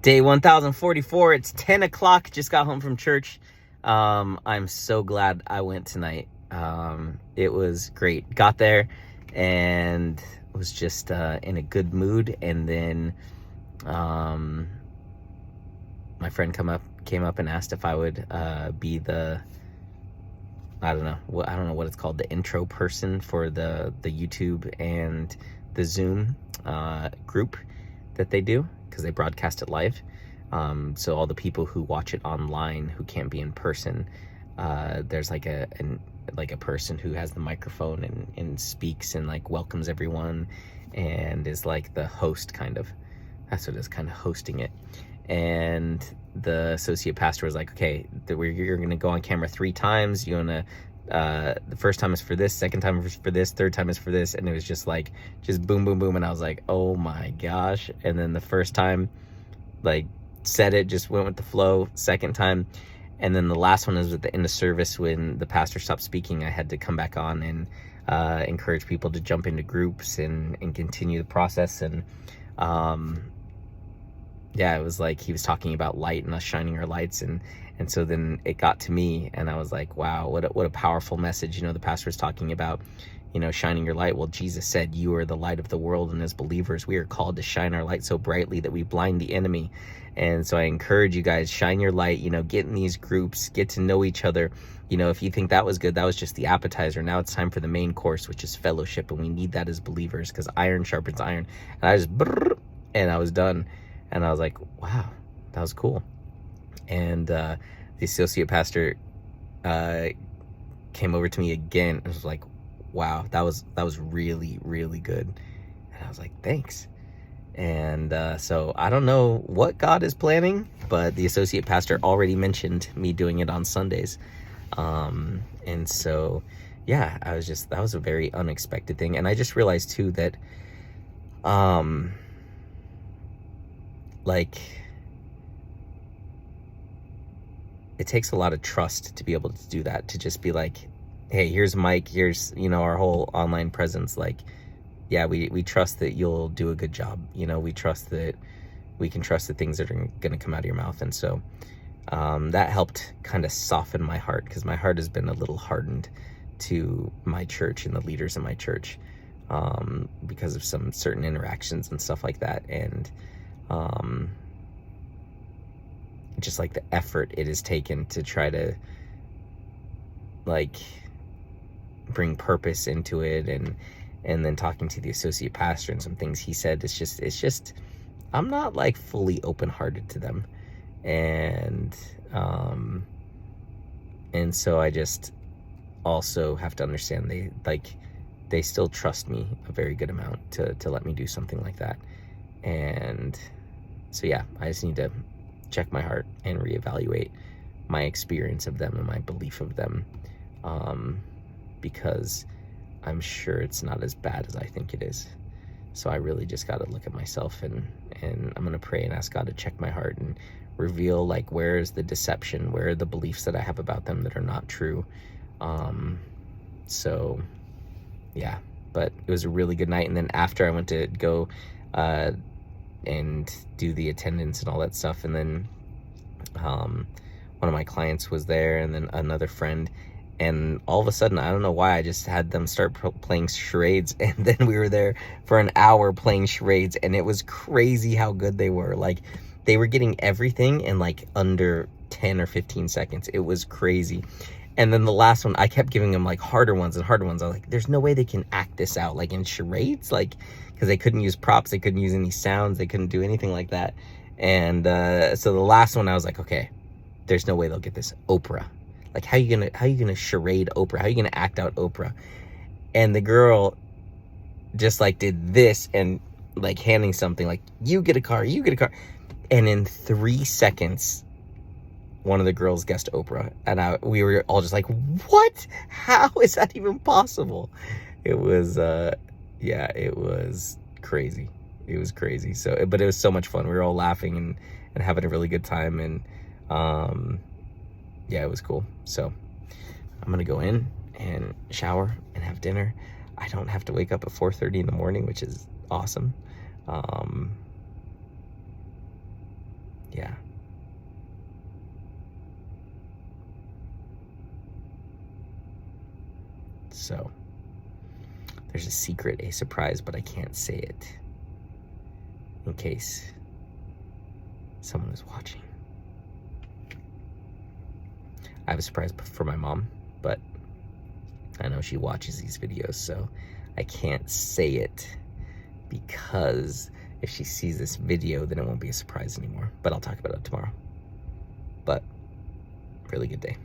Day 1044. It's 10 o'clock. Just got home from church. I'm so glad I went tonight. It was great. Got there and was just in a good mood. And then my friend came up and asked if I would be the I don't know what it's called, the intro person for the YouTube and the Zoom group that they do, because they broadcast it live. So all the people who watch it online who can't be in person, there's like a person who has the microphone and speaks and like welcomes everyone and is like the host, kind of. That's what it is, kind of hosting it. And the associate pastor was like, okay, you're going to go on camera 3 times. You're going to, the first time is for this, second time is for this, third time is for this. And it was just boom, boom, boom. And I was like, oh my gosh. And then the first time, like, said it, just went with the flow. Second time. And then the last one is at the end of service, when the pastor stopped speaking, I had to come back on and encourage people to jump into groups and continue the process. And yeah, it was like he was talking about light and us shining our lights, and so then it got to me, and I was like, wow, what a powerful message. The pastor was talking about, shining your light. Well, Jesus said, you are the light of the world, and as believers, we are called to shine our light so brightly that we blind the enemy. And so I encourage you guys, shine your light, get in these groups, get to know each other. If you think that was good, that was just the appetizer. Now it's time for the main course, which is fellowship, and we need that as believers, because iron sharpens iron. And I just, and I was done. And I was like, wow, that was cool. And the associate pastor came over to me again and was like, wow, that was really, really good. And I was like, thanks. And so I don't know what God is planning, but the associate pastor already mentioned me doing it on Sundays. And so, yeah, that was a very unexpected thing. And I just realized too that, like, it takes a lot of trust to be able to do that, to just be like, hey, here's Mike, here's, our whole online presence. Like, yeah, we trust that you'll do a good job. We trust that we can trust the things that are going to come out of your mouth. And so that helped kind of soften my heart, because my heart has been a little hardened to my church and the leaders in my church because of some certain interactions and stuff like that. And just like the effort it has taken to try to like bring purpose into it, and then talking to the associate pastor and some things he said, it's just I'm not like fully open-hearted to them. And so I just also have to understand they still trust me a very good amount to let me do something like that. And so, yeah, I just need to check my heart and reevaluate my experience of them and my belief of them, because I'm sure it's not as bad as I think it is. So I really just got to look at myself, and I'm going to pray and ask God to check my heart and reveal, like, where is the deception, where are the beliefs that I have about them that are not true. So, yeah, but it was a really good night. And then after, I went to go and do the attendance and all that stuff. And then one of my clients was there, and then another friend. And all of a sudden, I don't know why, I just had them start playing charades. And then we were there for an hour playing charades. And it was crazy how good they were. Like, they were getting everything in like under 10 or 15 seconds. It was crazy. And then the last one, I kept giving them like harder ones and harder ones. I was like, there's no way they can act this out, like in charades, like, because they couldn't use props, they couldn't use any sounds, they couldn't do anything like that. And so the last one, I was like, okay, there's no way they'll get this. Oprah. Like, how you gonna charade Oprah? How are you gonna act out Oprah? And the girl just like did this, and like handing something like, you get a car. And in 3 seconds, one of the girls guessed Oprah. And we were all just like, what? How is that even possible? It was, yeah, it was crazy. It was crazy. So, but it was so much fun. We were all laughing and having a really good time. And, yeah, it was cool. So I'm going to go in and shower and have dinner. I don't have to wake up at 4:30 in the morning, which is awesome. Yeah. So there's a secret, a surprise, but I can't say it in case someone is watching. I have a surprise for my mom, but I know she watches these videos, so I can't say it, because if she sees this video, then it won't be a surprise anymore. But I'll talk about it tomorrow. But really good day.